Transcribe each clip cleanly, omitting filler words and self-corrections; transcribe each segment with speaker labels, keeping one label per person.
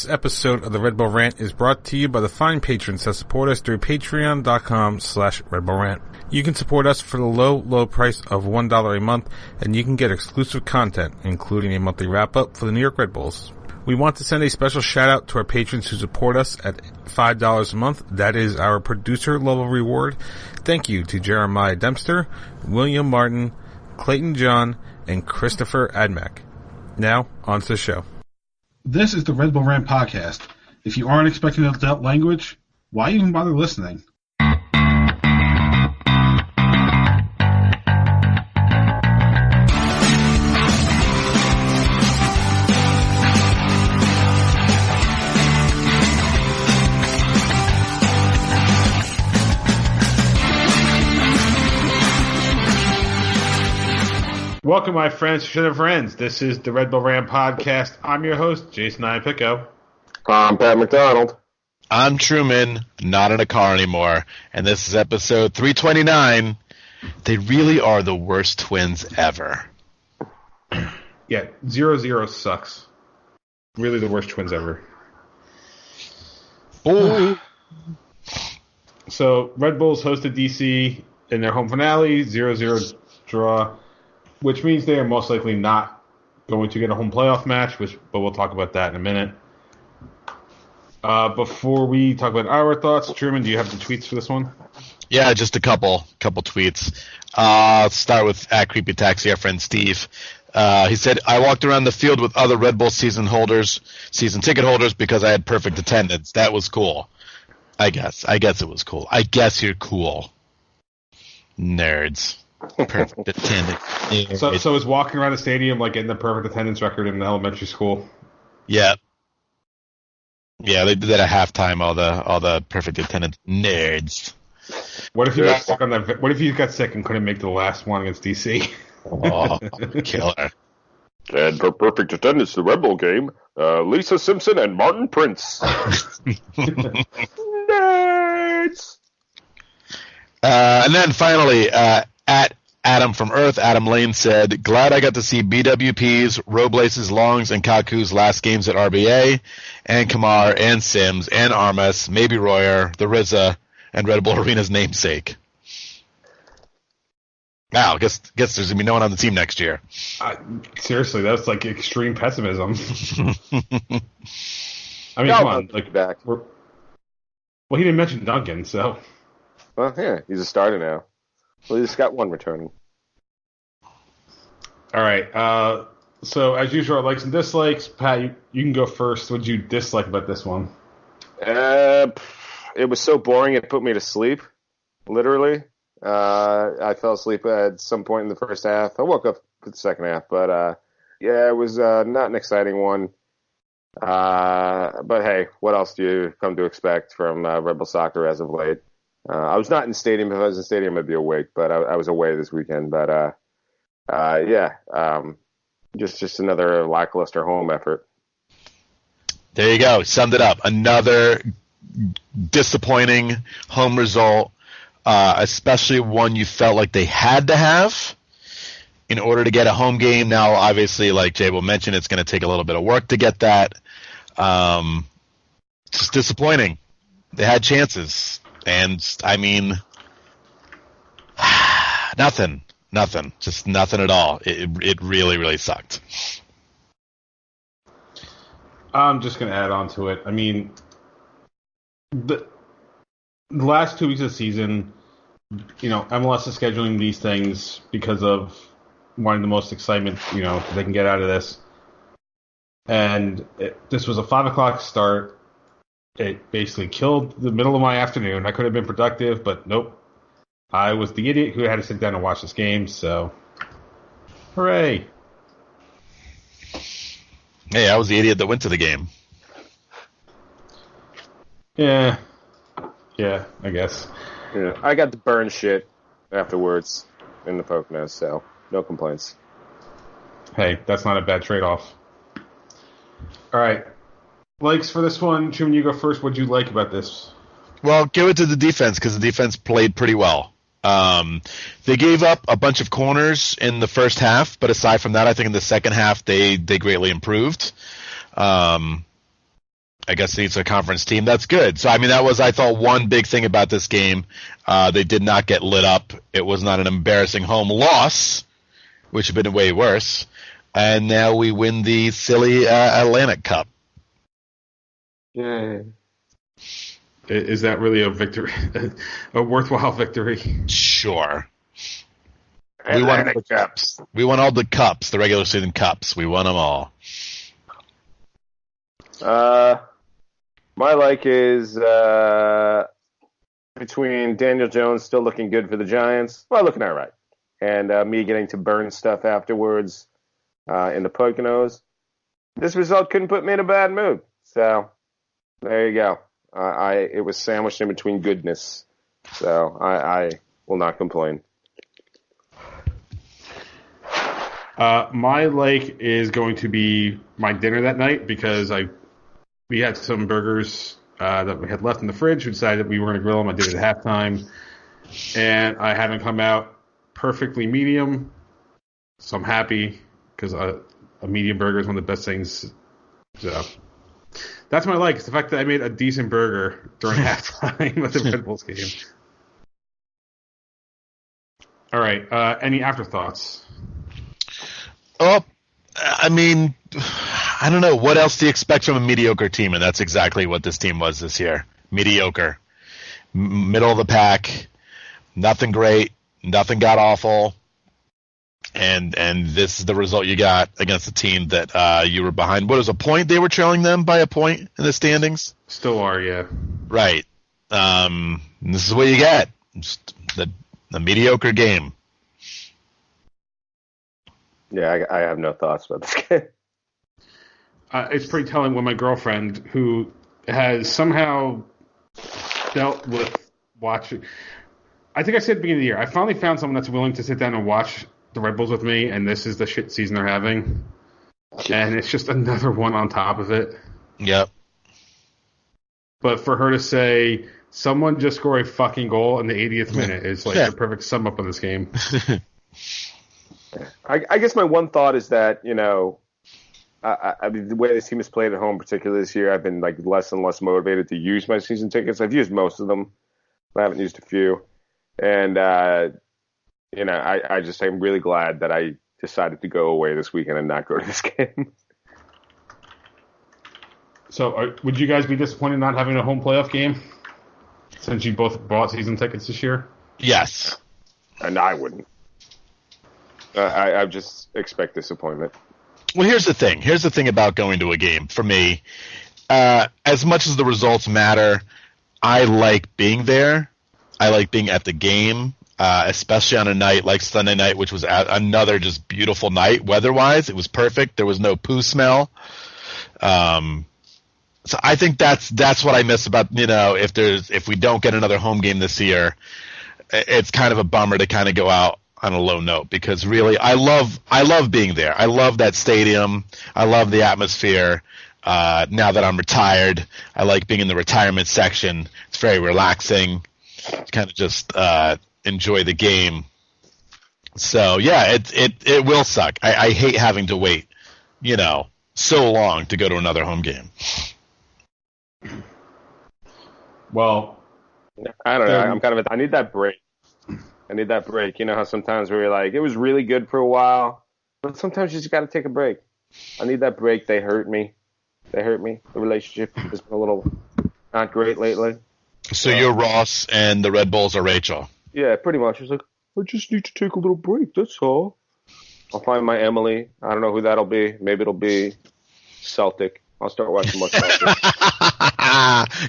Speaker 1: This episode of the Red Bull Rant is brought to you by the fine patrons that support us through patreon.com/Red Bull Rant. You can support us for the low price of $1 a month, and you can get exclusive content, including a monthly wrap-up for the New York Red Bulls. We want to send a special shout-out to our patrons who support us at $5 a month. That is our producer-level reward. Thank you to Jeremiah Dempster, William Martin, Clayton John, and Christopher Admack. Now, on to the show.
Speaker 2: This is the Red Bull Rant podcast. If you aren't expecting adult language, why even bother listening?
Speaker 1: Welcome, my friends, friends. This is the Red Bull Rant podcast. I'm your host, Jason Iapicco.
Speaker 3: I'm Pat McDonald.
Speaker 4: I'm Truman, not in a car anymore, and this is episode 329. They really are the worst twins ever.
Speaker 1: Yeah, 0-0 sucks. Really the worst twins ever.
Speaker 4: Oh.
Speaker 1: So, Red Bulls hosted DC in their home finale, 0-0 draw, which means they are most likely not going to get a home playoff match, but we'll talk about that in a minute. Before we talk about our thoughts, Truman, do you have the tweets for this one?
Speaker 4: Yeah, just a couple tweets. Let's start with @Creepy Taxi, our friend Steve. He said, I walked around the field with other Red Bull season ticket holders because I had perfect attendance. That was cool. I guess it was cool. I guess you're cool. Nerds. Perfect attendance.
Speaker 1: So is walking around the stadium like getting the perfect attendance record in elementary school?
Speaker 4: Yeah. Yeah, they did that at halftime. All the perfect attendance nerds.
Speaker 1: What if you got sick on that? What if you got sick and couldn't make the last one against DC?
Speaker 4: Oh, killer!
Speaker 3: And for perfect attendance, the Red Bull game, Lisa Simpson and Martin Prince. Nerds.
Speaker 4: And then finally, at Adam from Earth, Adam Lane said, glad I got to see BWP's, Roblace's, Long's, and Kaku's last games at RBA, and Kamar, and Sims, and Armas, maybe Royer, the RZA, and Red Bull Arena's namesake. Wow, I guess there's going to be no one on the team next year.
Speaker 1: Seriously, that's like extreme pessimism. I mean, come on.
Speaker 3: Back.
Speaker 1: Well, he didn't mention Duncan, so.
Speaker 3: Well, yeah, he's a starter now. Well, he just got one returning.
Speaker 1: All right. So, as usual, likes and dislikes. Pat, you can go first. What did you dislike about this one?
Speaker 3: It was so boring it put me to sleep, literally. I fell asleep at some point in the first half. I woke up for the second half, but yeah, it was not an exciting one. But hey, what else do you come to expect from Red Bull soccer as of late? I was not in stadium. If I was in stadium, I'd be awake, but I was away this weekend. But yeah, just another lackluster home effort.
Speaker 4: There you go. Summed it up. Another disappointing home result, especially one you felt like they had to have in order to get a home game. Now, obviously, like Jay will mention, it's going to take a little bit of work to get that. Just disappointing. They had chances. And, I mean, nothing. Just nothing at all. It really, really sucked.
Speaker 1: I'm just going to add on to it. I mean, the last 2 weeks of the season, MLS is scheduling these things because of wanting the most excitement, they can get out of this. And this was a 5 o'clock start. It basically killed the middle of my afternoon. I could have been productive, but nope. I was the idiot who had to sit down and watch this game, so hooray.
Speaker 4: Hey, I was the idiot that went to the game.
Speaker 1: Yeah, I guess.
Speaker 3: Yeah, I got to burn shit afterwards in the Poconos, so no complaints.
Speaker 1: Hey, that's not a bad trade-off. All right. Likes for this one. Truman, you go first. What did you like about this?
Speaker 4: Well, give it to the defense because the defense played pretty well. They gave up a bunch of corners in the first half, but aside from that, I think in the second half they greatly improved. I guess it's a conference team. That's good. So, I mean, that was, I thought, one big thing about this game. They did not get lit up. It was not an embarrassing home loss, which would have been way worse. And now we win the silly Atlantic Cup.
Speaker 3: Yay.
Speaker 2: Is that really a victory? A worthwhile victory?
Speaker 4: Sure.
Speaker 3: Atlantic Cups.
Speaker 4: We won all the cups, the regular season cups. We won them all.
Speaker 3: My like is between Daniel Jones still looking good for the Giants, well, looking all right, and me getting to burn stuff afterwards in the Poconos. This result couldn't put me in a bad mood. So there you go. It was sandwiched in between goodness. So I will not complain.
Speaker 2: My like is going to be my dinner that night because we had some burgers that we had left in the fridge. We decided that we were going to grill them. I did it at halftime, and I had them come out perfectly medium. So I'm happy because a medium burger is one of the best things. So that's my like. It's the fact that I made a decent burger during halftime of the Red Bulls game. All right. Any afterthoughts?
Speaker 4: Oh, I mean, I don't know. What else do you expect from a mediocre team? And that's exactly what this team was this year. Mediocre. Middle of the pack. Nothing great. Nothing got awful. And this is the result you got against a team that you were behind. What was a point? They were trailing them by a point in the standings?
Speaker 2: Still are, yeah.
Speaker 4: Right. This is what you get. Just the mediocre game.
Speaker 3: Yeah, I have no thoughts about this game.
Speaker 2: It's pretty telling when my girlfriend, who has somehow dealt with watching... I think I said at the beginning of the year, I finally found someone that's willing to sit down and watch the Red Bulls with me, and this is the shit season they're having. And it's just another one on top of it.
Speaker 4: Yep.
Speaker 2: But for her to say, someone just scored a fucking goal in the 80th minute is like the perfect sum up of this game.
Speaker 3: I guess my one thought is that, you know, I mean, the way this team has played at home, particularly this year, I've been like less and less motivated to use my season tickets. I've used most of them. I haven't used a few. And, you know, I'm really glad that I decided to go away this weekend and not go to this game.
Speaker 2: So would you guys be disappointed not having a home playoff game since you both bought season tickets this year?
Speaker 4: Yes.
Speaker 3: And I wouldn't. I just expect disappointment.
Speaker 4: Well, here's the thing. Here's the thing about going to a game for me. As much as the results matter, I like being there. I like being at the game, especially on a night like Sunday night, which was another just beautiful night weather-wise. It was perfect. There was no poo smell. So I think that's what I miss about, you know, if we don't get another home game this year, it's kind of a bummer to kind of go out on a low note, because really I love being there. I love that stadium. I love the atmosphere. Now that I'm retired, I like being in the retirement section. It's very relaxing. Kind of just enjoy the game. So yeah, it will suck. I hate having to wait, you know, so long to go to another home game.
Speaker 2: Well,
Speaker 3: I don't know. I need that break. You know how sometimes where you're like, it was really good for a while, but sometimes you just got to take a break. I need that break. They hurt me. The relationship has been a little not great lately.
Speaker 4: So you're Ross and the Red Bulls are Rachel.
Speaker 3: Yeah, pretty much. It's like, I just need to take a little break. That's all. I'll find my Emily. I don't know who that'll be. Maybe it'll be Celtic. I'll start watching more Celtic.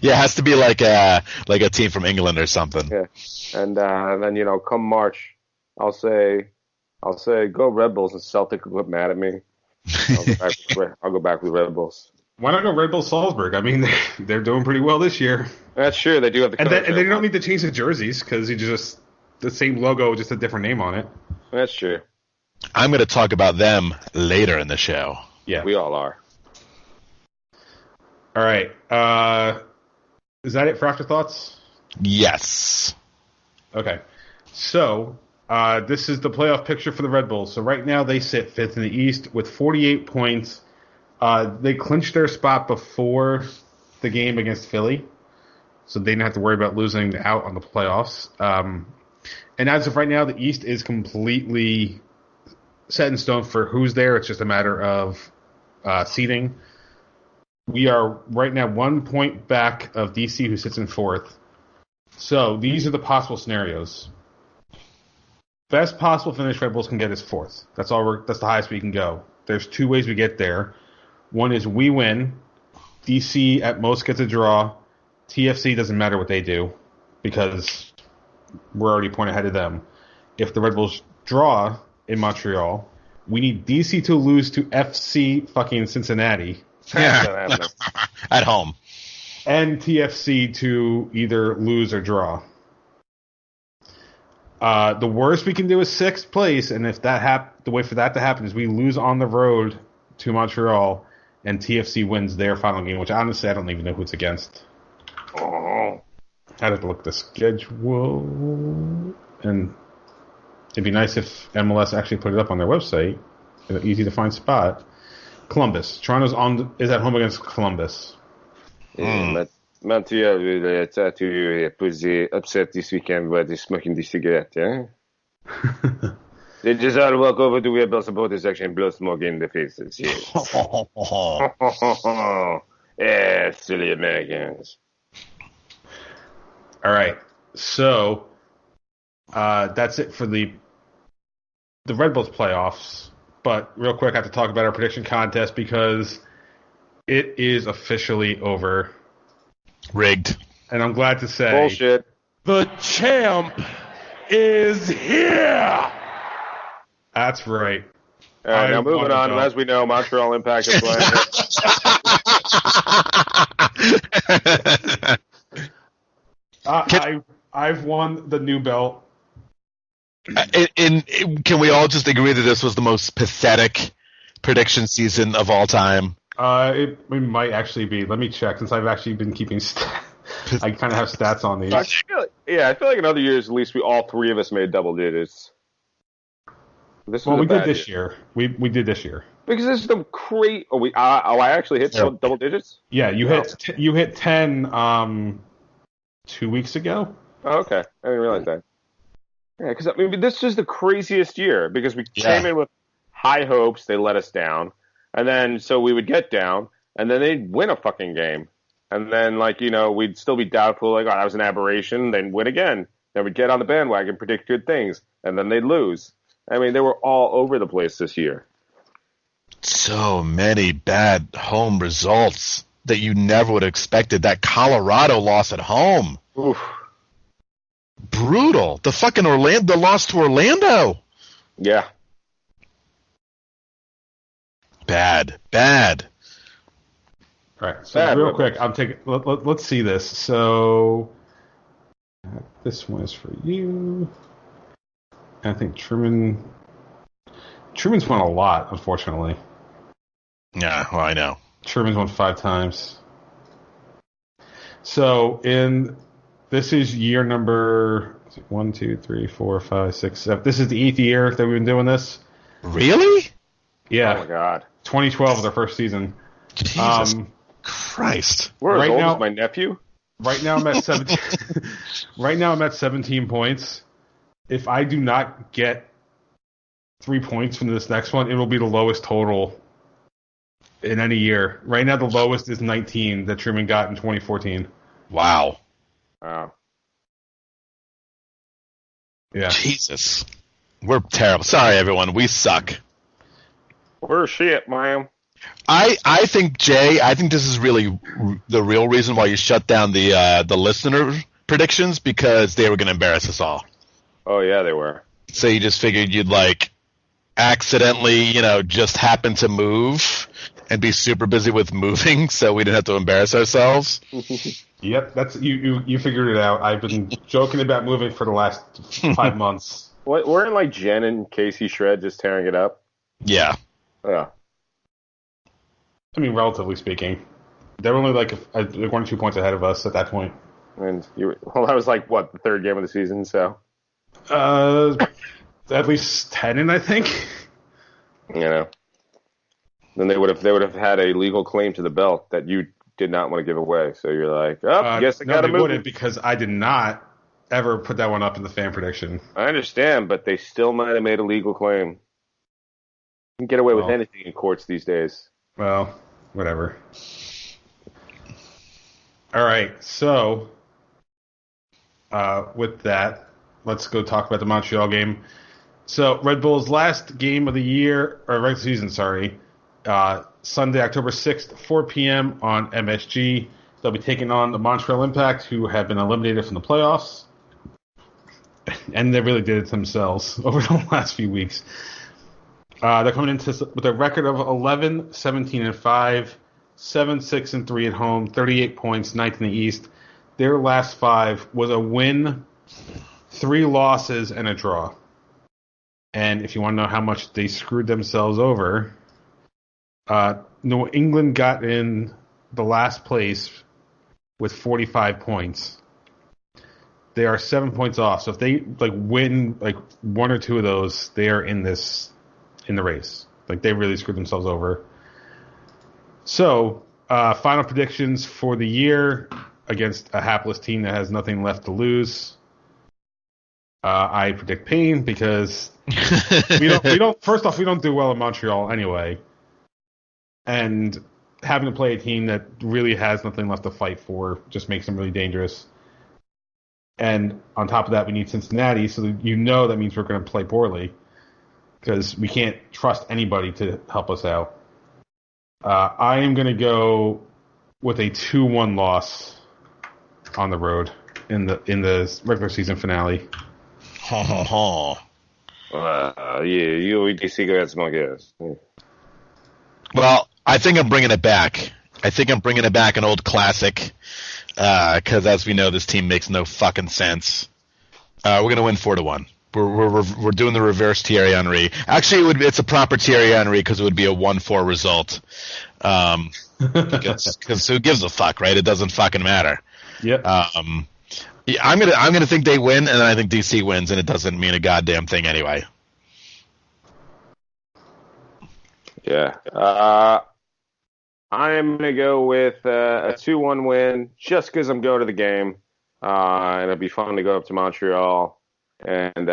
Speaker 4: Yeah, it has to be like a team from England or something.
Speaker 3: Yeah, and then, you know, come March, I'll say go Red Bulls, and Celtic will get mad at me. I'll go back with Red Bulls.
Speaker 2: Why not go Red Bull Salzburg? I mean, they're doing pretty well this year.
Speaker 3: That's true. They do have the
Speaker 2: and they don't need to change the jerseys because you just the same logo, just a different name on it.
Speaker 3: That's true.
Speaker 4: I'm going to talk about them later in the show.
Speaker 2: Yeah,
Speaker 3: we all are.
Speaker 2: All right. Is that it for afterthoughts?
Speaker 4: Yes.
Speaker 2: Okay. So this is the playoff picture for the Red Bulls. So right now they sit fifth in the East with 48 points. They clinched their spot before the game against Philly, so they didn't have to worry about losing out on the playoffs. And as of right now, the East is completely set in stone for who's there. It's just a matter of seeding. We are right now 1 point back of DC, who sits in fourth. So these are the possible scenarios. Best possible finish Red Bulls can get is fourth. That's the highest we can go. There's two ways we get there. One is we win. DC at most gets a draw. TFC doesn't matter what they do because we're already a point ahead of them. If the Red Bulls draw in Montreal, we need DC to lose to FC fucking Cincinnati.
Speaker 4: Yeah. At home.
Speaker 2: And TFC to either lose or draw. The worst we can do is sixth place, and if that the way for that to happen is we lose on the road to Montreal, and TFC wins their final game, which honestly I don't even know who it's against.
Speaker 3: Oh.
Speaker 2: I'd have to look at the schedule, and it'd be nice if MLS actually put it up on their website. An easy to find spot. Columbus. Toronto's is at home against Columbus.
Speaker 3: Montreal will try to put the upset this weekend by the smoking the cigarette, yeah? They just all walk over to Red Bull supporters section and blow smoke in the faces, yes. Yeah, silly Americans.
Speaker 2: All right. So, that's it for the Red Bulls playoffs. But real quick, I have to talk about our prediction contest because it is officially over.
Speaker 4: Rigged.
Speaker 2: And I'm glad to say...
Speaker 3: Bullshit.
Speaker 5: The champ is here!
Speaker 2: That's right.
Speaker 3: All right, now moving on. As we know, Montreal Impact is
Speaker 2: playing. I've won the new belt.
Speaker 4: Can we all just agree that this was the most pathetic prediction season of all time?
Speaker 2: It might actually be. Let me check, since I've actually been keeping I kind of have stats on these.
Speaker 3: I feel like in other years, at least all three of us made double digits.
Speaker 2: We did this year. We did this year.
Speaker 3: Because this is the great... I actually hit double digits?
Speaker 2: Yeah, you hit 10 2 weeks ago.
Speaker 3: Oh, okay. I didn't realize that. Yeah, because this is the craziest year because we came in with high hopes. They let us down. And then, so we would get down, and then they'd win a fucking game. And then, we'd still be doubtful, that was an aberration. Then win again. Then we'd get on the bandwagon, predict good things, and then they'd lose. I mean, they were all over the place this year.
Speaker 4: So many bad home results that you never would have expected. That Colorado loss at home.
Speaker 3: Oof.
Speaker 4: Brutal. The fucking the loss to Orlando.
Speaker 3: Yeah.
Speaker 2: All
Speaker 4: Bad.
Speaker 2: right. So real quick, I'm taking. Let's see this. So this one is for you. I think Truman's won a lot, unfortunately.
Speaker 4: Yeah, well, I know.
Speaker 2: Truman's won 5 times. So this is year number 1, 2, 3, 4, 5, 6, 7. This is the 8th year that we've been doing this.
Speaker 4: Really?
Speaker 2: Yeah.
Speaker 3: Oh my god.
Speaker 2: 2012 was our first season.
Speaker 4: Jesus Christ.
Speaker 3: We're as old as my nephew.
Speaker 2: Right now I'm at 17. Right now I'm at 17 points. If I do not get 3 points from this next one, it will be the lowest total in any year. Right now the lowest is 19 that Truman got in 2014.
Speaker 4: Wow.
Speaker 3: Wow.
Speaker 2: Yeah.
Speaker 4: Jesus. We're terrible. Sorry, everyone. We suck.
Speaker 3: We're shit, man.
Speaker 4: I think, Jay, this is really the real reason why you shut down the listener predictions, because they were going to embarrass us all.
Speaker 3: Oh, yeah, they were.
Speaker 4: So you just figured you'd, accidentally, just happen to move and be super busy with moving so we didn't have to embarrass ourselves.
Speaker 2: Yep, that's you figured it out. I've been joking about moving for the last 5 months.
Speaker 3: Weren't Jen and Casey Shred just tearing it up?
Speaker 4: Yeah.
Speaker 3: Yeah.
Speaker 2: I mean, relatively speaking, they were only 1 or 2 points ahead of us at that point.
Speaker 3: And that was the third game of the season, so.
Speaker 2: At least 10 in, I think.
Speaker 3: Then they would have had a legal claim to the belt that you did not want to give away. So you're like, oh, guess I got to move.
Speaker 2: No, they wouldn't, because I did not ever put that one up in the fan prediction.
Speaker 3: I understand, but they still might have made a legal claim. You can get away with anything in courts these days.
Speaker 2: Well, whatever. All right, so with that, let's go talk about the Montreal game. So Red Bull's last game of the year, or regular season, sorry, Sunday, October 6th, 4 p.m. on MSG. They'll be taking on the Montreal Impact, who have been eliminated from the playoffs. And they really did it themselves over the last few weeks. They're coming into with a record of 11, 17, and 5, 7, 6, and 3 at home, 38 points, 9th in the East. Their last 5 was a win, 3 losses, and a draw. And if you want to know how much they screwed themselves over, New England got in the last place with 45 points. They are 7 points off. So if they win 1 or 2 of those, they are in the race. They really screwed themselves over. So final predictions for the year against a hapless team that has nothing left to lose. I predict pain because we don't. First off, we don't do well in Montreal anyway, and having to play a team that really has nothing left to fight for just makes them really dangerous. And on top of that, we need Cincinnati, so that that means we're going to play poorly because we can't trust anybody to help us out. I am going to go with a 2-1 loss on the road in the regular season finale.
Speaker 3: Yeah, you always cigarettes, my guess.
Speaker 4: Well, I think I'm bringing it back. I think I'm bringing it back, an old classic, because as we know, this team makes no fucking sense. We're gonna win 4-1. We're doing the reverse Thierry Henry. Actually, it's a proper Thierry Henry because it would be a 1-4 result. Because who gives a fuck, right? It doesn't fucking matter.
Speaker 2: Yep.
Speaker 4: Yeah, I'm gonna think they win, and then I think DC wins, and it doesn't mean a goddamn thing anyway.
Speaker 3: Yeah. I'm gonna go with a 2-1 win, just because I'm going to the game, and it'll be fun to go up to Montreal, and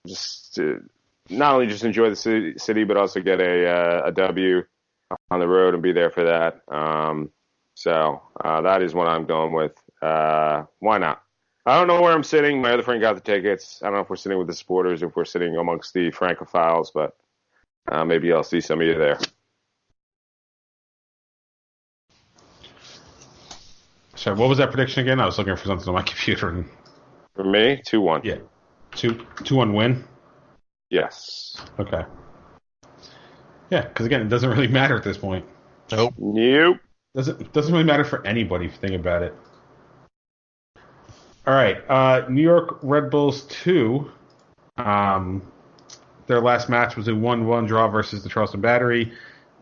Speaker 3: just not only just enjoy the city, but also get a W on the road and be there for that. So that is what I'm going with. Why not? I don't know where I'm sitting. My other friend got the tickets. I don't know if we're sitting with the supporters, if we're sitting amongst the Francophiles, but maybe I'll see some of you there.
Speaker 2: Sorry, what was that prediction again? I was looking for something on my computer.
Speaker 3: For me, 2-1.
Speaker 2: Yeah. 2-1 win?
Speaker 3: Yes.
Speaker 2: Okay. Yeah, because again, it doesn't really matter at this point.
Speaker 4: Nope.
Speaker 2: Doesn't really matter for anybody if you think about it. All right, New York Red Bulls 2. Their last match was a 1-1 draw versus the Charleston Battery.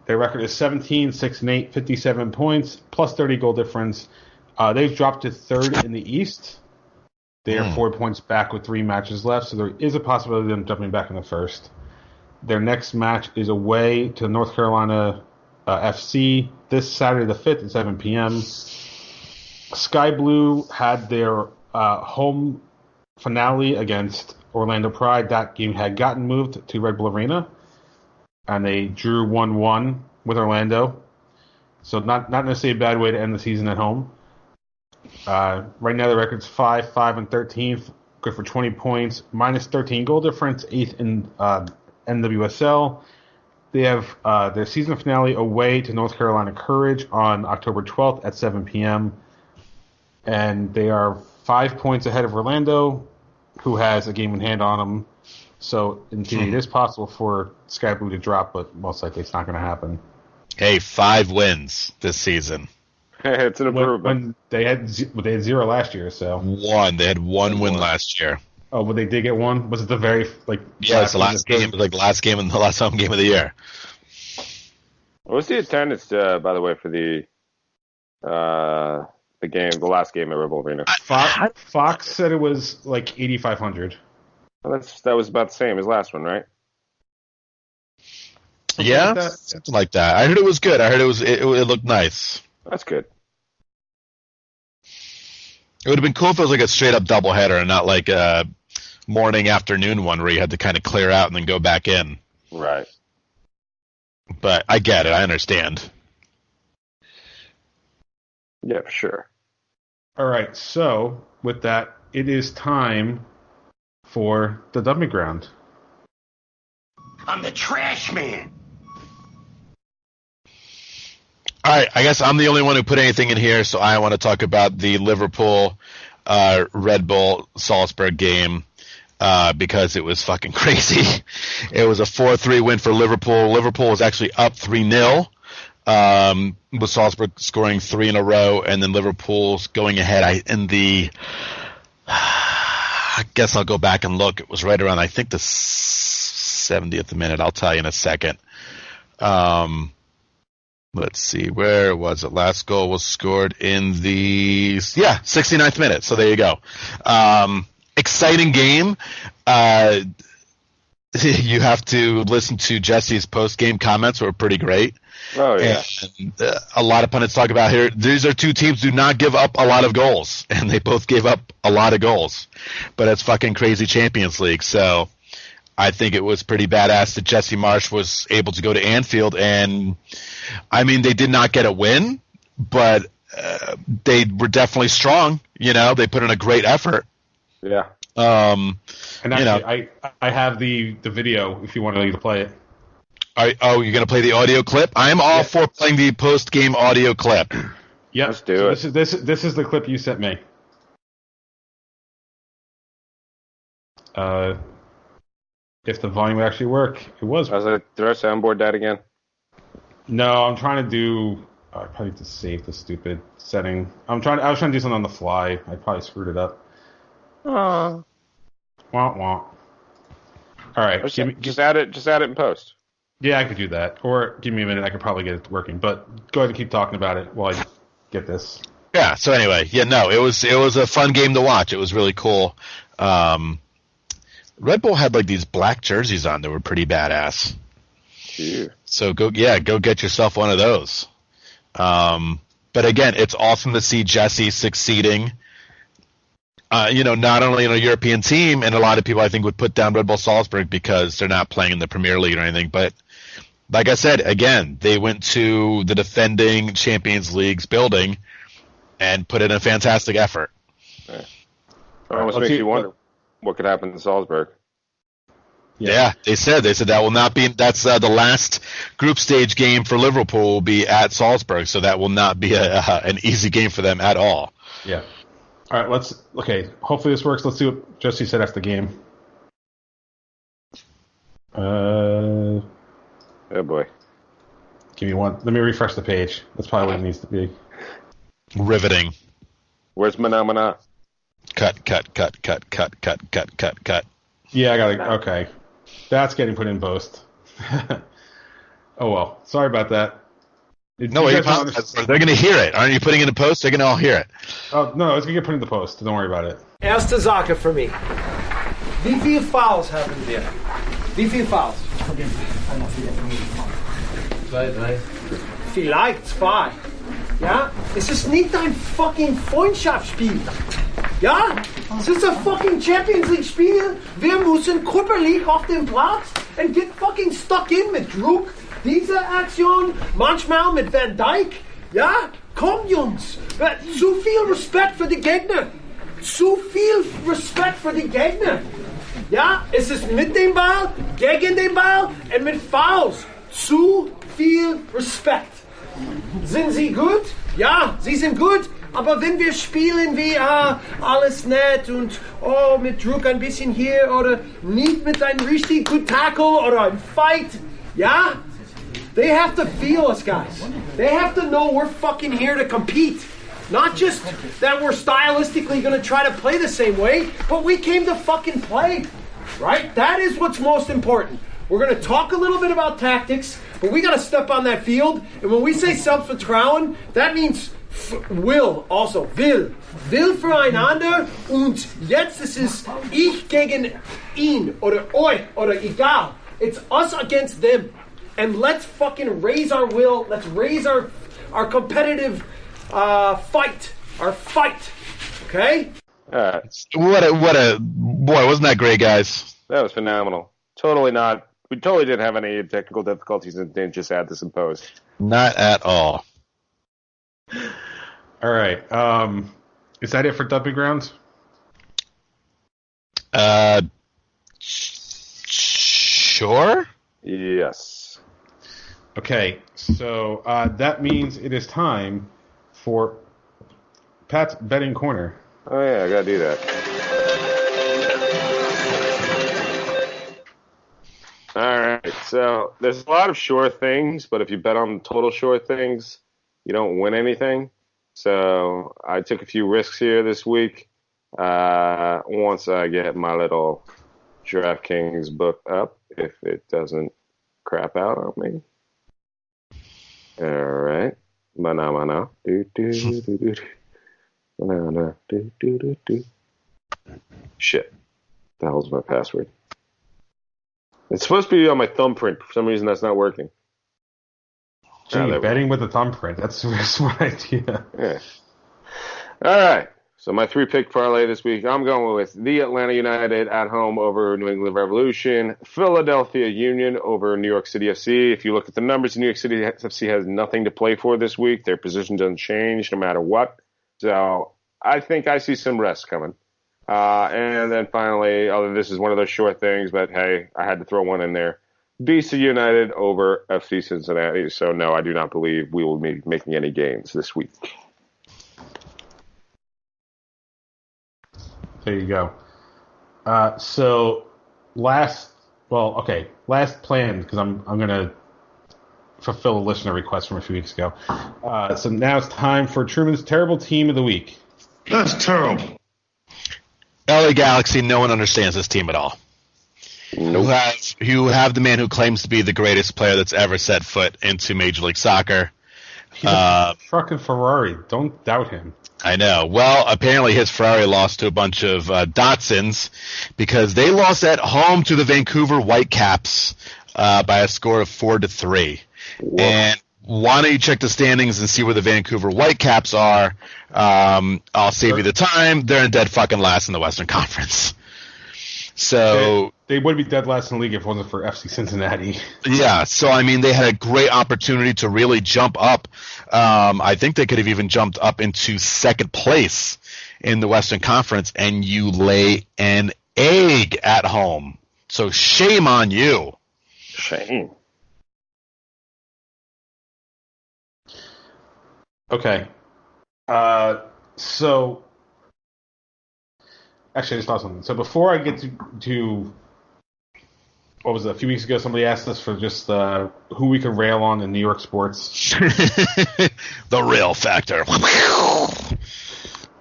Speaker 2: Their record is 17, 6, and 8, 57 points, plus 30 goal difference. They've dropped to third in the East. They are 4 points back with 3 matches left, so there is a possibility of them jumping back in the first. Their next match is away to North Carolina FC this Saturday the 5th at 7 p.m. Sky Blue had their home finale against Orlando Pride. That game had gotten moved to Red Bull Arena, and they drew 1-1 with Orlando. So not necessarily a bad way to end the season at home. Right now the record's 5, 5, and 13, good for 20 points, minus 13 goal difference, 8th in NWSL. They have their season finale away to North Carolina Courage on October 12th at 7 p.m. And they are 5 points ahead of Orlando, who has a game in hand on them. So, in theory, it is possible for Sky Blue to drop, but most likely it's not going to happen.
Speaker 4: Hey, 5 wins this season.
Speaker 3: It's an improvement.
Speaker 2: When they had 0 last year, so
Speaker 4: 1. They had 1 win last year.
Speaker 2: Oh, but they did get 1. Was it the very
Speaker 4: Yeah, it's the last game, last game and the last home game of the year.
Speaker 3: What was the attendance, by the way, for the game, the last game at Red Bull Arena?
Speaker 2: Fox said it was 8,500.
Speaker 3: Well, that was about the same as last one, right?
Speaker 4: Yeah,
Speaker 2: like
Speaker 4: something like that. I heard it was good. I heard it looked nice.
Speaker 3: That's good.
Speaker 4: It would have been cool if it was like a straight up doubleheader and not like a morning afternoon one where you had to kind of clear out and then go back in.
Speaker 3: Right.
Speaker 4: But I get it. I understand.
Speaker 3: Yeah, for sure.
Speaker 2: All right, so with that, it is time for the dumping ground.
Speaker 5: I'm the trash man.
Speaker 4: All right, I guess I'm the only one who put anything in here, so I want to talk about the Liverpool Red Bull Salzburg game because it was fucking crazy. It was a 4-3 win for Liverpool. Liverpool was actually up 3-0, with Salzburg scoring 3 in a row, and then Liverpool's going ahead I guess I'll go back and look. It was right around, I think, the 70th minute. I'll tell you in a second. Let's see, where was it? Last goal was scored in the 69th minute. So there you go. Exciting game. You have to listen to Jesse's post-game comments, were pretty great.
Speaker 3: Oh, yeah.
Speaker 4: And, a lot of pundits talk about here, these are two teams who do not give up a lot of goals, and they both gave up a lot of goals. But it's fucking crazy Champions League, so I think it was pretty badass that Jesse Marsch was able to go to Anfield, and I mean, they did not get a win, but they were definitely strong. You know, they put in a great effort.
Speaker 3: Yeah.
Speaker 2: And actually, I have the video if you want to play it.
Speaker 4: You're going to play the audio clip? I'm all for playing the post-game audio clip.
Speaker 2: Yep.
Speaker 3: Let's do it.
Speaker 2: This is the clip you sent me. If the volume would actually work, it was.
Speaker 3: Did I soundboard that again?
Speaker 2: No, I'm trying to do. I probably need to save the stupid setting. I was trying to do something on the fly. I probably screwed it up. Wah wah. All right,
Speaker 3: Just add it in post.
Speaker 2: Yeah, I could do that. Or give me a minute. I could probably get it working. But go ahead and keep talking about it while I get this.
Speaker 4: Yeah. So anyway, it was a fun game to watch. It was really cool. Red Bull had like these black jerseys on that were pretty badass.
Speaker 3: Yeah.
Speaker 4: So go get yourself one of those. But again, it's awesome to see Jesse succeeding. Not only in a European team, and a lot of people I think would put down Red Bull Salzburg because they're not playing in the Premier League or anything. But like I said, again, they went to the defending Champions League's building and put in a fantastic effort.
Speaker 3: Yeah. It almost makes you wonder what could happen to Salzburg.
Speaker 4: Yeah, they said that will not be. That's the last group stage game for Liverpool will be at Salzburg, so that will not be an easy game for them at all.
Speaker 2: Yeah. All right, hopefully this works. Let's see what Jesse said after the game.
Speaker 3: Oh boy.
Speaker 2: Give me one. Let me refresh the page. That's probably what it needs to be.
Speaker 4: Riveting.
Speaker 3: Where's Mana?
Speaker 4: Cut.
Speaker 2: Yeah, I got it. Okay. That's getting put in post. Oh, well. Sorry about that.
Speaker 4: They're going to hear it. Aren't you putting it in post? They're going to all hear it.
Speaker 2: Oh, no, it's going to get put in the post. Don't worry about it.
Speaker 6: Erste Sache für mich. Wie viele Fouls haben wir? Wie viele Fouls?
Speaker 7: 2, 3.
Speaker 6: Vielleicht 2. Ja? Es ist nicht ein fucking Freundschaftsspiel. Ja? Es ist ein fucking Champions League Spiel. Wir müssen körperlich auf dem Platz and get fucking stuck in mit Druck. Diese Aktion, manchmal mit Van Dijk. Ja? Komm, Jungs. Zu viel Respekt für die Gegner. Zu viel Respekt für die Gegner. Ja? Es ist mit dem Ball, gegen den Ball und mit Fouls. Zu viel Respekt. Sind sie gut? Ja, sie sind gut. Aber wenn wir spielen wie alles nett und mit Druck ein bisschen hier oder nicht mit einem richtig guten Tackle oder einem Fight, ja? They have to feel us, guys. They have to know we're fucking here to compete. Not just that we're stylistically going to try to play the same way, but we came to fucking play, right? That is what's most important. We're going to talk a little bit about tactics, but we got to step on that field. And when we say Selbstvertrauen, that means will also. Will füreinander. Und jetzt ist es ich gegen ihn oder euch oder egal. It's us against them. and let's fucking raise our will. Let's raise our competitive fight. Our fight. Okay?
Speaker 4: What a boy! Wasn't that great, guys?
Speaker 3: That was phenomenal. We totally didn't have any technical difficulties and didn't just add this in post.
Speaker 4: Not at all.
Speaker 2: All right. Is that it for Dumping Grounds?
Speaker 4: Sure.
Speaker 3: Yes.
Speaker 2: Okay, so that means it is time for Pat's betting corner.
Speaker 3: Oh yeah, I gotta do that. All right, so there's a lot of sure things, but if you bet on total sure things, you don't win anything. So I took a few risks here this week. Once I get my little DraftKings book up, if it doesn't crap out on me. All right. Mana. Shit. The hell's my password? It's supposed to be on my thumbprint. For some reason, that's not working.
Speaker 2: Gee, betting with a thumbprint. That's a smart idea.
Speaker 3: Yeah. All right. So my 3-pick parlay this week, I'm going with the Atlanta United at home over New England Revolution, Philadelphia Union over New York City FC. If you look at the numbers, New York City FC has nothing to play for this week. Their position doesn't change no matter what. So I think I see some rest coming. And then finally, this is one of those short things, but hey, I had to throw one in there. DC United over FC Cincinnati. So no, I do not believe we will be making any gains this week.
Speaker 2: There you go. So last plan, because I'm gonna fulfill a listener request from a few weeks ago. So now it's time for Truman's terrible team of the week.
Speaker 5: That's terrible.
Speaker 4: LA Galaxy, no one understands this team at all.
Speaker 3: Nope.
Speaker 4: You have the man who claims to be the greatest player that's ever set foot into Major League Soccer.
Speaker 2: He's a fucking Ferrari. Don't doubt him.
Speaker 4: I know. Well, apparently his Ferrari lost to a bunch of Datsuns because they lost at home to the Vancouver Whitecaps by a score of 4-3. Whoa. And why don't you check the standings and see where the Vancouver Whitecaps are? I'll save you the time. They're in dead fucking last in the Western Conference. So
Speaker 2: they would be dead last in the league if it wasn't for FC Cincinnati.
Speaker 4: Yeah, so I mean they had a great opportunity to really jump up. I think they could have even jumped up into second place in the Western Conference, and you lay an egg at home. So shame on you.
Speaker 3: Shame.
Speaker 2: Okay. So actually, I just thought something. So before I get to what was it, a few weeks ago, somebody asked us for just who we could rail on in New York sports.
Speaker 4: The rail factor.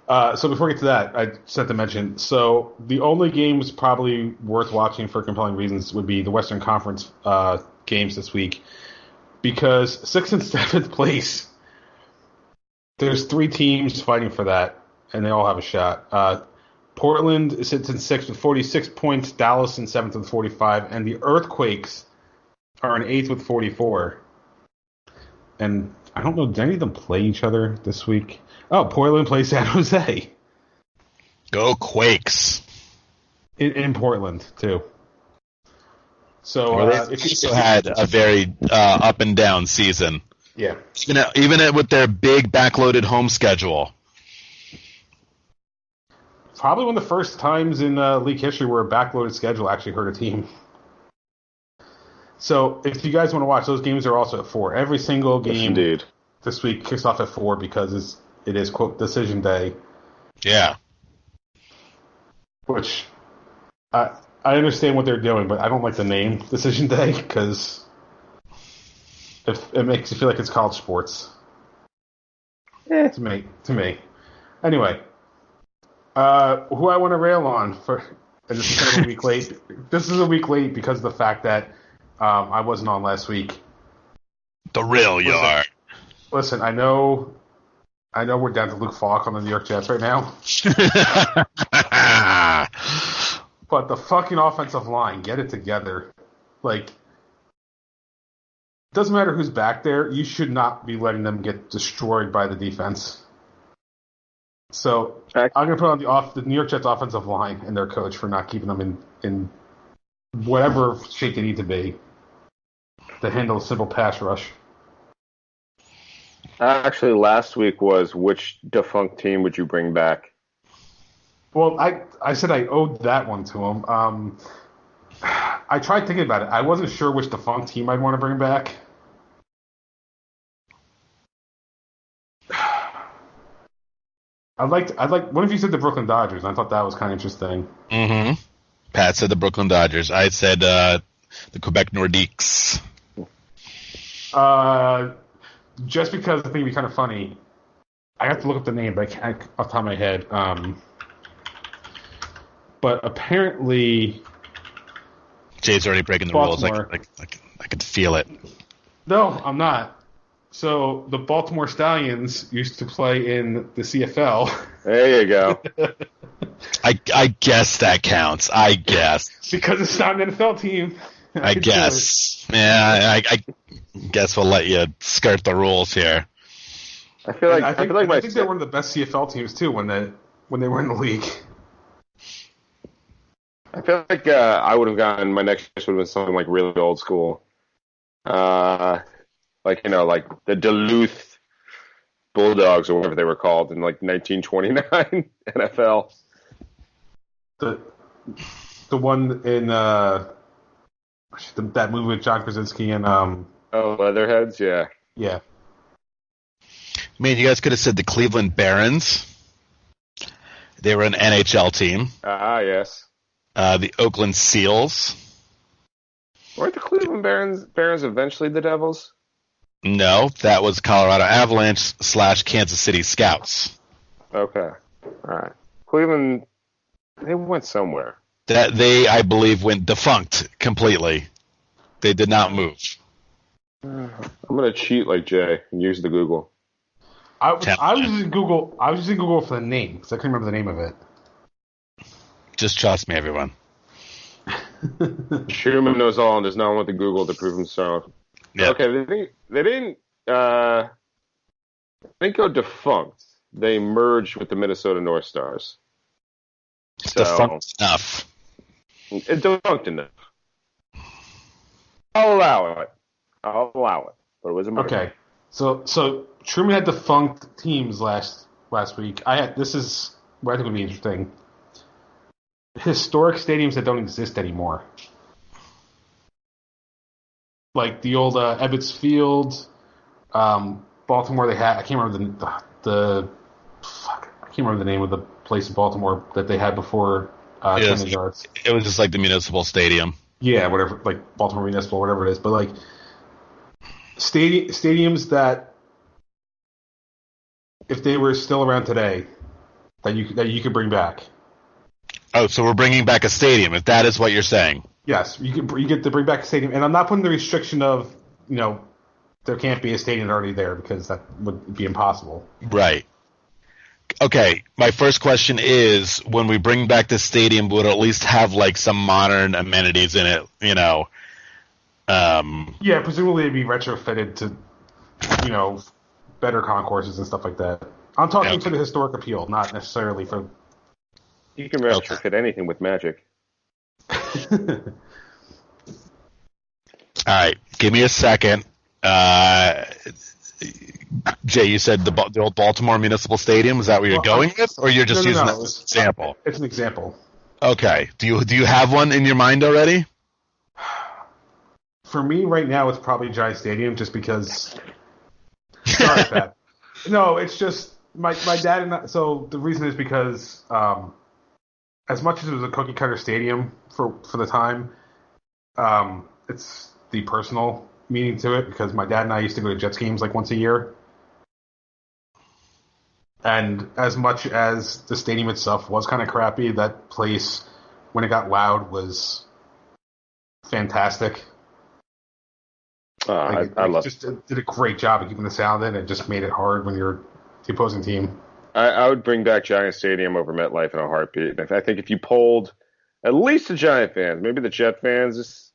Speaker 2: So before we get to that, I just have to mention, so the only games probably worth watching for compelling reasons would be the Western Conference games this week, because 6th and 7th place, there's 3 teams fighting for that, and they all have a shot. Portland sits in 6th with 46 points, Dallas in 7th with 45, and the Earthquakes are in 8th with 44. And I don't know, did any of them play each other this week? Oh, Portland plays San Jose.
Speaker 4: Go Quakes.
Speaker 2: In Portland, too. So
Speaker 4: they also had a very up and down season.
Speaker 2: Yeah.
Speaker 4: Even with their big backloaded home schedule.
Speaker 2: Probably one of the first times in league history where a backloaded schedule actually hurt a team. So if you guys want to watch, those games are also at 4. Every single game this week kicks off at 4 because it is, quote, decision day.
Speaker 4: Yeah.
Speaker 2: Which I understand what they're doing, but I don't like the name decision day because it makes you feel like it's college sports. To me. Anyway. Who I want to rail on for, and this is kind of a week late. This is a week late because of the fact that I wasn't on last week.
Speaker 4: The rail yard.
Speaker 2: Listen, I know we're down to Luke Falk on the New York Jets right now. But the fucking offensive line, get it together. Like, doesn't matter who's back there. You should not be letting them get destroyed by the defense. So I'm going to put on the New York Jets offensive line and their coach for not keeping them in whatever shape they need to be to handle a simple pass rush.
Speaker 3: Actually, last week was which defunct team would you bring back?
Speaker 2: Well, I said I owed that one to him. I tried thinking about it. I wasn't sure which defunct team I'd want to bring back. I'd like. What if you said the Brooklyn Dodgers? I thought that was kind of interesting.
Speaker 4: Mm-hmm. Pat said the Brooklyn Dodgers. I said the Quebec Nordiques.
Speaker 2: Just because I think it'd be kind of funny. I have to look up the name, but I can't off the top of my head. But apparently,
Speaker 4: Jay's already breaking the
Speaker 2: Baltimore.
Speaker 4: rules. I could feel it.
Speaker 2: No, I'm not. So the Baltimore Stallions used to play in the CFL.
Speaker 3: There you go.
Speaker 4: I guess that counts. I guess.
Speaker 2: Because it's not an NFL team.
Speaker 4: I guess. Yeah, I guess we'll let you skirt the rules here.
Speaker 3: I feel like
Speaker 2: I think they're one of the best CFL teams too when they were in the league.
Speaker 3: I feel like I would have gotten my next choice would have been something like really old school, like the Duluth Bulldogs or whatever they were called in like 1929 NFL.
Speaker 2: The one in that movie with John Krasinski and
Speaker 3: Leatherheads, yeah.
Speaker 2: Yeah.
Speaker 4: Man, you guys could have said the Cleveland Barons. They were an NHL team.
Speaker 3: Yes.
Speaker 4: The Oakland Seals.
Speaker 3: Weren't the Cleveland Barons eventually the Devils?
Speaker 4: No, that was Colorado Avalanche / Kansas City Scouts.
Speaker 3: Okay. All right. Cleveland, they went somewhere.
Speaker 4: That they, I believe, went defunct completely. They did not move.
Speaker 3: I'm going to cheat like Jay and use the Google.
Speaker 2: I was using Google. I was using Google for the name because I couldn't remember the name of it.
Speaker 4: Just trust me, everyone.
Speaker 3: Schumann knows all and does not want the Google to prove himself.
Speaker 4: Yep.
Speaker 3: Okay, they didn't go defunct. They merged with the Minnesota North Stars. So,
Speaker 4: Defunct enough.
Speaker 3: Defunct enough. I'll allow it. But it was a merger.
Speaker 2: Okay. So Truman had defunct teams last week. This is where I think would be interesting. Historic stadiums that don't exist anymore. Like the old Ebbets Field, Baltimore. They had I can't remember I can't remember the name of the place in Baltimore that they had before 20 yards.
Speaker 4: It was just like the municipal stadium.
Speaker 2: Yeah, whatever, like Baltimore Municipal, whatever it is. But like stadiums that, if they were still around today, that you could bring back.
Speaker 4: Oh, so we're bringing back a stadium, if that is what you're saying.
Speaker 2: Yes, you get to bring back a stadium, and I'm not putting the restriction of there can't be a stadium already there because that would be impossible.
Speaker 4: Right. Okay, my first question is, when we bring back the stadium, would it at least have like some modern amenities in it?
Speaker 2: Yeah, presumably it'd be retrofitted to, better concourses and stuff like that. I'm talking for the historic appeal, not necessarily for.
Speaker 3: You can retrofit anything with magic.
Speaker 4: All right, give me a second. Jay, you said the old Baltimore Municipal Stadium. Is that what you're going with, or you're just using that as an example?
Speaker 2: It's an example.
Speaker 4: Okay. Do you have one in your mind already?
Speaker 2: For me, right now, it's probably Giant Stadium, just because. Sorry, Pat. No, it's just my dad and I, so the reason is because as much as it was a cookie cutter stadium for the time, it's the personal meaning to it because my dad and I used to go to Jets games like once a year. And as much as the stadium itself was kind of crappy, that place, when it got loud, was fantastic.
Speaker 3: I love it.
Speaker 2: Just did a great job of keeping the sound in. It just made it hard when you're the opposing team.
Speaker 3: I would bring back Giant Stadium over MetLife in a heartbeat. I think if you polled at least the Giant fans, maybe the Jet fans,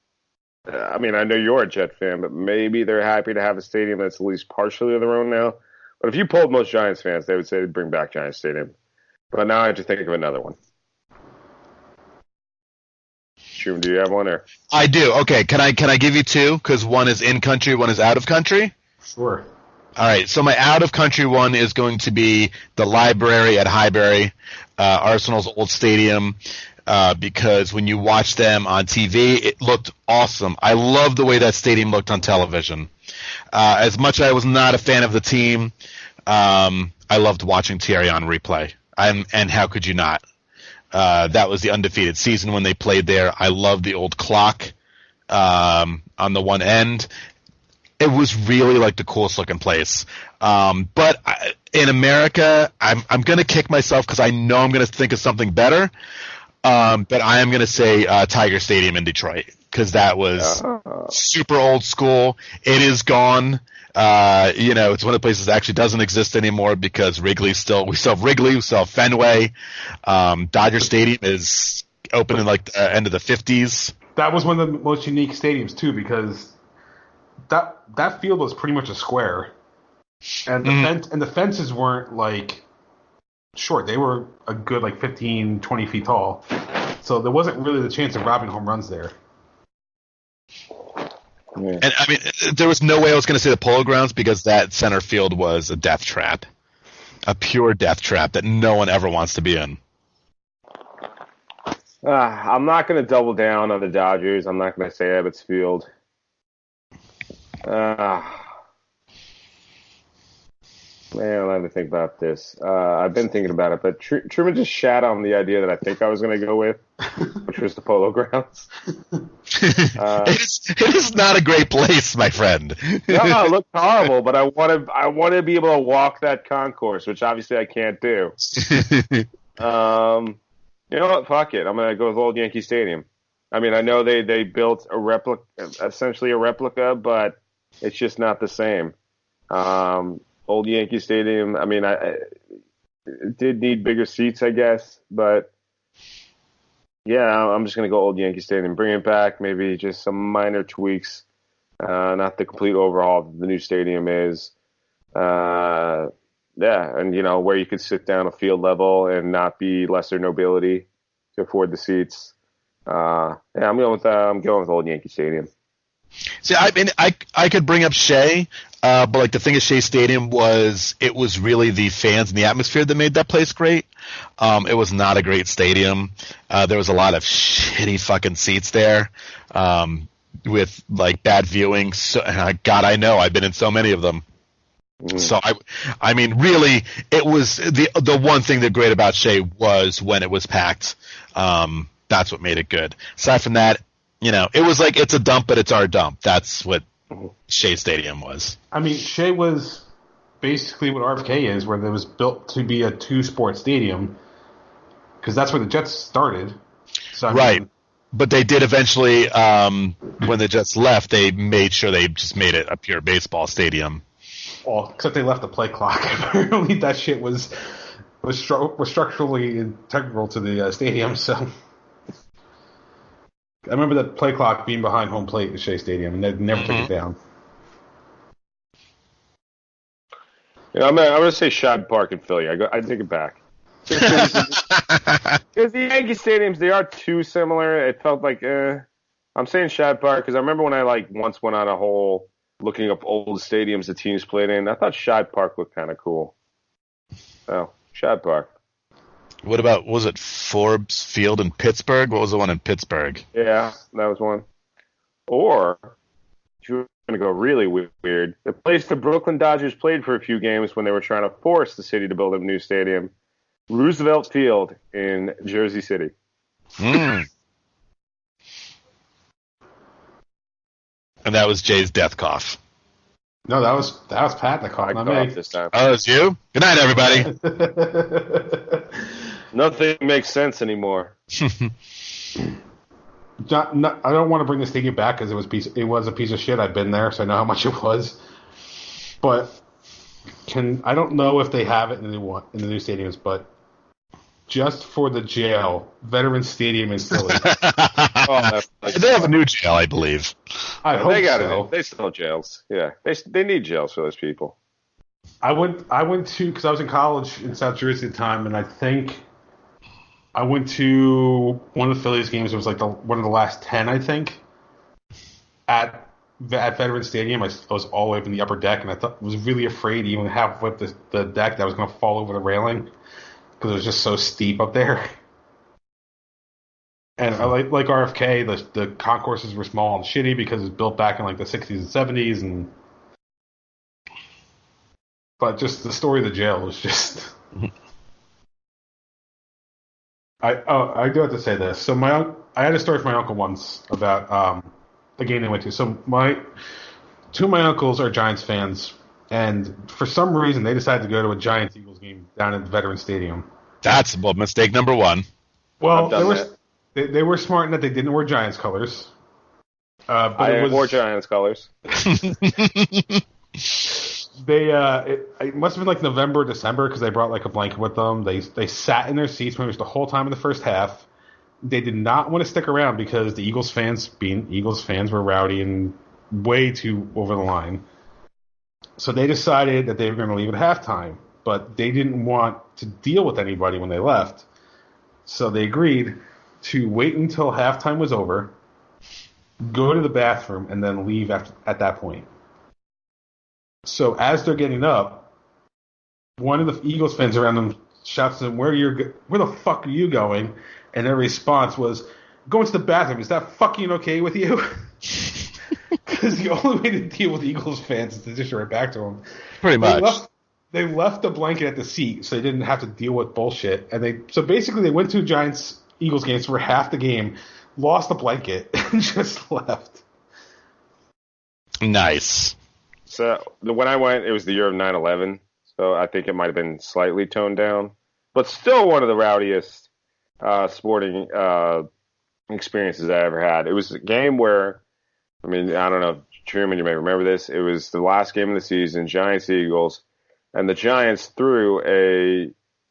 Speaker 3: I mean, I know you're a Jet fan, but maybe they're happy to have a stadium that's at least partially of their own now. But if you polled most Giants fans, they would say they'd bring back Giants Stadium. But now I have to think of another one. Shum, do you have one? Or?
Speaker 4: I do. Okay, can I give you two? Because one is in country, one is out of country.
Speaker 2: Sure.
Speaker 4: All right. So my out of country one is going to be the library at Highbury, Arsenal's old stadium. Because when you watch them on TV, it looked awesome. I love the way that stadium looked on television. As much as I was not a fan of the team, I loved watching Thierry on replay. And how could you not? That was the undefeated season when they played there. I loved the old clock on the one end. It was really like the coolest looking place. But in America, I'm going to kick myself because I know I'm going to think of something better. But I am going to say Tiger Stadium in Detroit because that was super old school. It is gone. It's one of the places that actually doesn't exist anymore because we still have Wrigley, we still have Fenway. Dodger Stadium is open in like the end of the 50s.
Speaker 2: That was one of the most unique stadiums too because that field was pretty much a square, and the fences weren't like short. They were a good like 15, 20 feet tall. So there wasn't really the chance of robbing home runs there.
Speaker 3: Yeah.
Speaker 4: And I mean, there was no way I was going to say the Polo Grounds because that center field was a death trap. A pure death trap that no one ever wants to be in.
Speaker 3: I'm not going to double down on the Dodgers. I'm not going to say Ebbets Field. Man, I'll have to think about this. I've been thinking about it, but Truman just shat on the idea that I think I was going to go with, which was the Polo Grounds.
Speaker 4: It is not a great place, my friend.
Speaker 3: No, it looked horrible, but I want to be able to walk that concourse, which obviously I can't do. You know what? Fuck it. I'm going to go with Old Yankee Stadium. I mean, I know they built essentially a replica, but it's just not the same. Old Yankee Stadium, I mean, it did need bigger seats, I guess, but yeah, I'm just going to go Old Yankee Stadium. Bring it back, maybe just some minor tweaks, not the complete overhaul that the new stadium is. Yeah, and, where you could sit down a field level and not be lesser nobility to afford the seats. Yeah, I'm going with Old Yankee Stadium.
Speaker 4: See, I mean, I could bring up Shea, but like the thing at Shea Stadium was it was really the fans and the atmosphere that made that place great. It was not a great stadium. There was a lot of shitty fucking seats there, with like bad viewing. So, God, I know I've been in so many of them. So I mean, really, it was the one thing that great about Shea was when it was packed. That's what made it good. Aside from that. It was like it's a dump, but it's our dump. That's what Shea Stadium was.
Speaker 2: I mean, Shea was basically what RFK is, where it was built to be a two-sport stadium, because that's where the Jets started. So,
Speaker 4: right. But they did eventually, when the Jets left, they made sure they just made it a pure baseball stadium.
Speaker 2: Well, except they left the play clock. Apparently that shit was structurally integral to the stadium, so... I remember the play clock being behind home plate at Shea Stadium, and they never took it down.
Speaker 3: I'm going to say Shad Park in Philly. I take it back. Because the Yankee stadiums, they are too similar. It felt like, I'm saying Shad Park because I remember when I once went on a whole looking up old stadiums the teams played in. I thought Shad Park looked kind of cool. Oh, Shad Park.
Speaker 4: What about, was it Forbes Field in Pittsburgh? What was the one in Pittsburgh?
Speaker 3: Yeah, that was one. Or, if you were going to go really weird, the place the Brooklyn Dodgers played for a few games when they were trying to force the city to build a new stadium, Roosevelt Field in Jersey City.
Speaker 4: And that was Jay's death cough.
Speaker 2: No, that was Pat that coughed.
Speaker 3: I coughed this time.
Speaker 4: Oh, it's you? Good night, everybody.
Speaker 3: Nothing makes sense anymore.
Speaker 2: I don't want to bring the stadium back because it was a piece of shit. I've been there, so I know how much it was. But I don't know if they have it in the new stadiums. But just for the jail, Veterans Stadium in Philly.
Speaker 4: They have a new jail, I believe.
Speaker 2: I hope
Speaker 3: they got
Speaker 2: so.
Speaker 3: it. They still have jails. Yeah, they need jails for those people.
Speaker 2: I went to, because I was in college in South Jersey at the time, and I think I went to one of the Phillies games. It was like one of the last 10, I think, at Veterans Stadium. I was all the way up in the upper deck, and I was really afraid, even halfway up the deck, that I was going to fall over the railing because it was just so steep up there. And I like RFK, the concourses were small and shitty because it was built back in like the 60s and 70s, but just the story of the jail was just. I do have to say this. So I had a story from my uncle once about the game they went to. So two of my uncles are Giants fans, and for some reason they decided to go to a Giants-Eagles game down at the Veterans Stadium.
Speaker 4: That's mistake number one.
Speaker 2: Well, they were smart in that they didn't wear Giants colors. But
Speaker 3: I wore Giants colors.
Speaker 2: It must have been like November or December because they brought like a blanket with them. They sat in their seats pretty much the whole time in the first half. They did not want to stick around because the Eagles fans, being Eagles fans, were rowdy and way too over the line. So they decided that they were going to leave at halftime, but they didn't want to deal with anybody when they left. So they agreed to wait until halftime was over, go to the bathroom, and then leave at that point. So as they're getting up, one of the Eagles fans around them shouts to them, where the fuck are you going? And their response was, going to the bathroom. Is that fucking okay with you? Because the only way to deal with Eagles fans is to just right back to them.
Speaker 4: Pretty much.
Speaker 2: They left the blanket at the seat so they didn't have to deal with bullshit. And so basically they went to Giants-Eagles games for half the game, lost the blanket, and just left.
Speaker 4: Nice.
Speaker 3: So when I went, it was the year of 9/11, so I think it might have been slightly toned down, but still one of the rowdiest sporting experiences I ever had. It was a game where, I mean, I don't know, Truman, you may remember this. It was the last game of the season, Giants-Eagles, and the Giants threw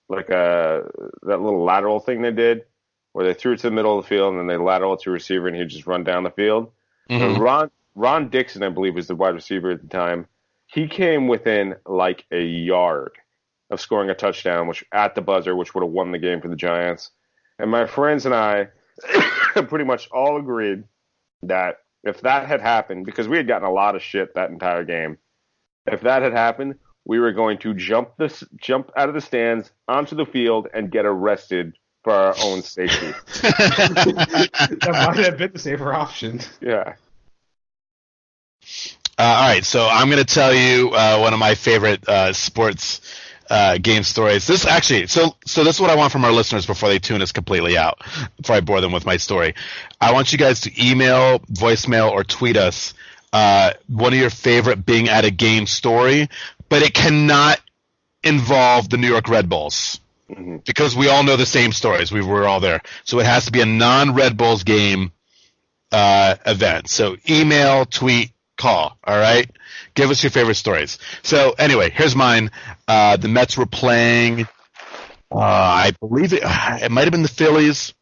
Speaker 3: that little lateral thing they did, where they threw it to the middle of the field and then they lateral it to a receiver and he'd just run down the field.
Speaker 4: Mm-hmm.
Speaker 3: And Ron Dixon, I believe, was the wide receiver at the time. He came within like a yard of scoring a touchdown, which at the buzzer, which would have won the game for the Giants. And my friends and I pretty much all agreed that if that had happened, because we had gotten a lot of shit that entire game, if that had happened, we were going to jump out of the stands onto the field and get arrested for our own safety.
Speaker 2: That might have been the safer option.
Speaker 3: Yeah.
Speaker 4: All right, so I'm going to tell you one of my favorite sports game stories. This actually, so this is what I want from our listeners before they tune us completely out, before I bore them with my story. I want you guys to email, voicemail, or tweet us one of your favorite being at a game story, but it cannot involve the New York Red Bulls. Mm-hmm. Because we all know the same stories. We were all there. So it has to be a non-Red Bulls game event. So email, tweet, call, all right? Give us your favorite stories. So anyway, here's mine. The Mets were playing, I believe it might have been the Phillies,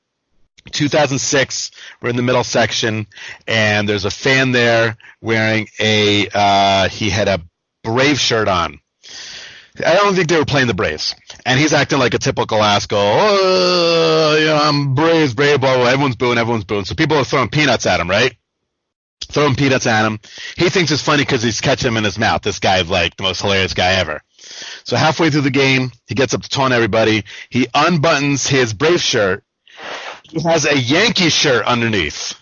Speaker 4: 2006. We're in the middle section, and there's a fan there wearing he had a Brave shirt on. I don't think they were playing the Braves. And he's acting like a typical asshole. I'm Braves, blah, blah. Everyone's booing. So people are throwing peanuts at him, right? Throwing peanuts at him. He thinks it's funny because he's catching them in his mouth. This guy's like the most hilarious guy ever. So halfway through the game, he gets up to taunt everybody. He unbuttons his Brave shirt. He has a Yankee shirt underneath.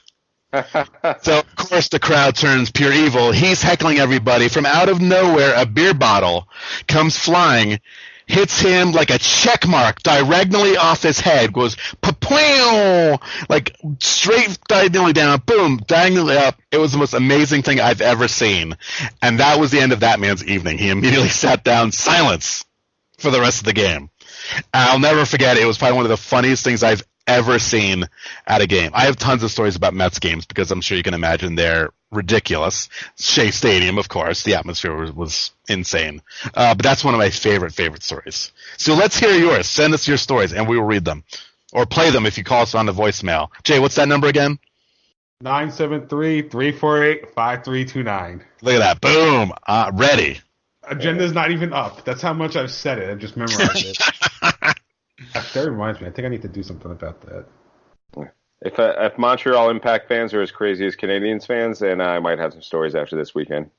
Speaker 4: So, of course, the crowd turns pure evil. He's heckling everybody. From out of nowhere, a beer bottle comes flying, hits him like a check mark diagonally off his head, goes pa-pow, like straight diagonally down, boom, diagonally up. It was the most amazing thing I've ever seen. And that was the end of that man's evening. He immediately sat down, silence for the rest of the game. I'll never forget it. It was probably one of the funniest things I've ever seen at a game. I have tons of stories about Mets games because I'm sure you can imagine they're ridiculous. Shea Stadium, of course. The atmosphere was insane. But that's one of my favorite stories. So let's hear yours. Send us your stories, and we will read them. Or play them if you call us on the voicemail. Jay, what's that number again?
Speaker 2: 973-348-5329.
Speaker 4: Look at that. Boom. Ready.
Speaker 2: Agenda's not even up. That's how much I've said it. I've just memorized it. That reminds me. I think I need to do something about that.
Speaker 3: If Montreal Impact fans are as crazy as Canadians fans, then I might have some stories after this weekend.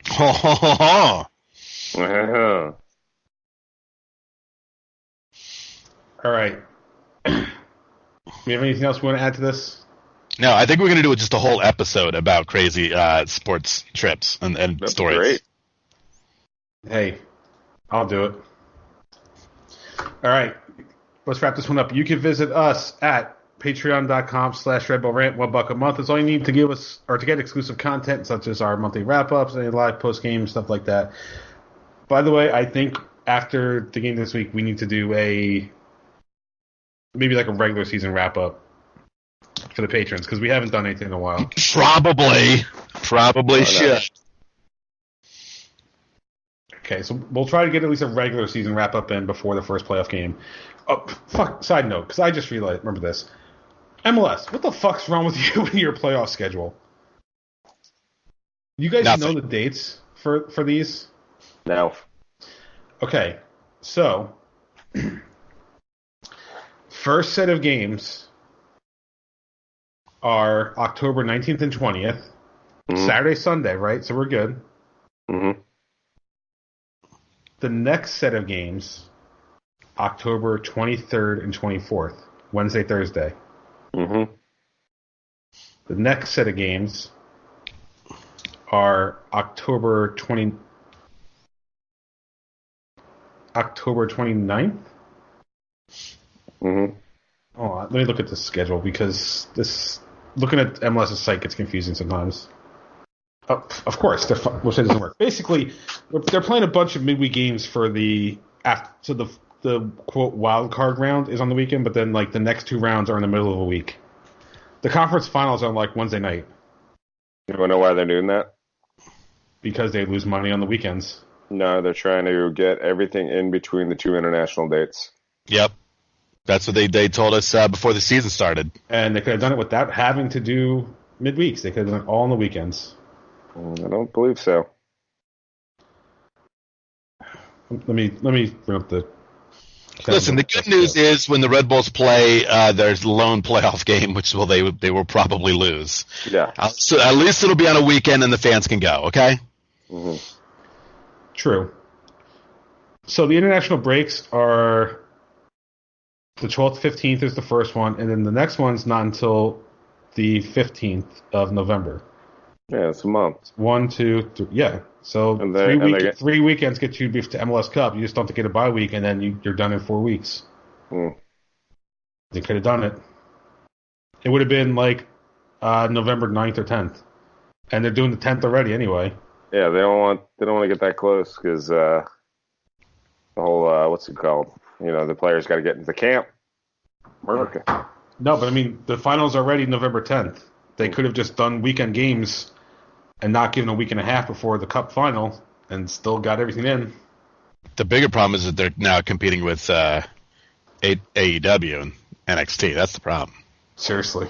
Speaker 4: Ho, ho, ho, ho.
Speaker 2: All right. We have anything else we want to add to this?
Speaker 4: No, I think we're going to do just a whole episode about crazy sports trips and
Speaker 3: That's
Speaker 4: stories.
Speaker 3: great.
Speaker 2: Hey, I'll do it. All right. Let's wrap this one up. You can visit us at patreon.com/Red Bull Rant. $1 a month is all you need to give us or to get exclusive content such as our monthly wrap-ups, any live post-game, stuff like that. By the way, I think after the game this week, we need to do maybe like a regular season wrap-up for the patrons because we haven't done anything in a while.
Speaker 4: Probably should.
Speaker 2: Okay, so we'll try to get at least a regular season wrap-up in before the first playoff game. Oh, fuck, side note, because I just realized, remember this. MLS, what the fuck's wrong with you and your playoff schedule? You guys
Speaker 4: Nothing.
Speaker 2: know the dates for these?
Speaker 3: No.
Speaker 2: Okay, so first set of games are October 19th and 20th.
Speaker 3: Mm-hmm.
Speaker 2: Saturday, Sunday, right? So we're good.
Speaker 3: Mm-hmm.
Speaker 2: The next set of games, October 23rd and 24th, Wednesday, Thursday.
Speaker 3: Mm-hmm.
Speaker 2: The next set of games are October 29th.
Speaker 3: Mm-hmm.
Speaker 2: Oh, let me look at the schedule because looking at MLS's site gets confusing sometimes. Oh, of course, their website doesn't work. Basically, they're playing a bunch of midweek games for the quote wild card round is on the weekend, but then like the next two rounds are in the middle of a week. The conference finals are like Wednesday night.
Speaker 3: You want to know why they're doing that?
Speaker 2: Because they lose money on the weekends.
Speaker 3: No, they're trying to get everything in between the two international dates.
Speaker 4: Yep. That's what they told us before the season started.
Speaker 2: And they could have done it without having to do midweeks. They could have done it all on the weekends.
Speaker 3: I don't believe so.
Speaker 2: Let me bring up the...
Speaker 4: Listen, the good news is when the Red Bulls play their lone playoff game, which they will probably lose.
Speaker 3: Yeah.
Speaker 4: So at least it'll be on a weekend and the fans can go, okay?
Speaker 3: Mm-hmm.
Speaker 2: True. So the international breaks are the 12th, 15th is the first one, and then the next one's not until the 15th of November.
Speaker 3: Yeah, it's a month.
Speaker 2: 1, 2, 3. Yeah. So three weekends get you to MLS Cup. You just don't have to get a bye week, and then you're done in 4 weeks.
Speaker 3: Mm.
Speaker 2: They could have done it. It would have been like November 9th or 10th. And they're doing the 10th already anyway.
Speaker 3: Yeah, they don't want to get that close because the whole what's it called? You know, the players got to get into camp. Okay.
Speaker 2: No, but I mean, the finals are already November 10th. They could have just done weekend games and not given a week and a half before the Cup final and still got everything in.
Speaker 4: The bigger problem is that they're now competing with AEW and NXT. That's the problem.
Speaker 2: Seriously.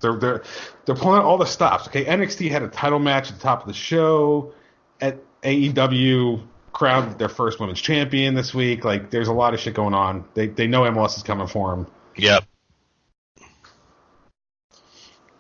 Speaker 2: They're pulling out all the stops. Okay, NXT had a title match at the top of the show. At AEW crowned their first women's champion this week. Like, there's a lot of shit going on. They know MLS is coming for them.
Speaker 4: Yep.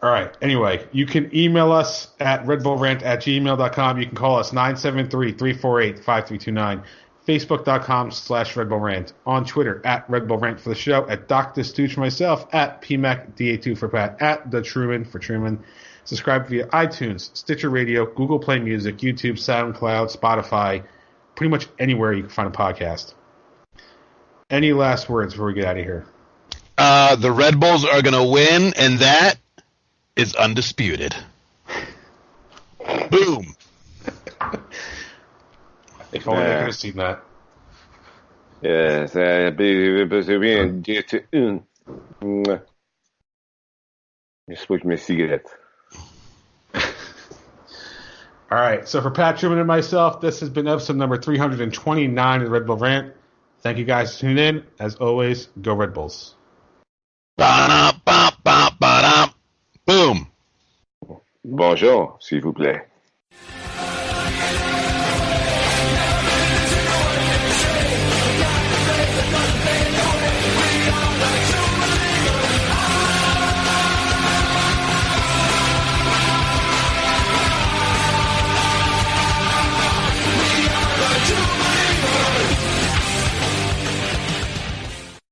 Speaker 2: All right. Anyway, you can email us at redbullrant@gmail.com. You can call us 973-348-5329. Facebook.com/RedBullRant. On Twitter @RedBullRant for the show. At Dr. Stooge for myself. At PMACDA2 for Pat. At The Truman for Truman. Subscribe via iTunes, Stitcher Radio, Google Play Music, YouTube, SoundCloud, Spotify. Pretty much anywhere you can find a podcast. Any last words before we get out of here?
Speaker 4: The Red Bulls are going to win, and that is undisputed. Boom.
Speaker 2: If only I could have seen that.
Speaker 3: Yes, je spook mijn sigaret.
Speaker 2: All right. So for Pat Truman and myself, this has been episode number 329 of the Red Bull Rant. Thank you guys for tuning in. As always, go Red Bulls.
Speaker 4: Ba-dum, ba-dum, ba-dum. Boom.
Speaker 3: Bonjour, s'il vous plaît.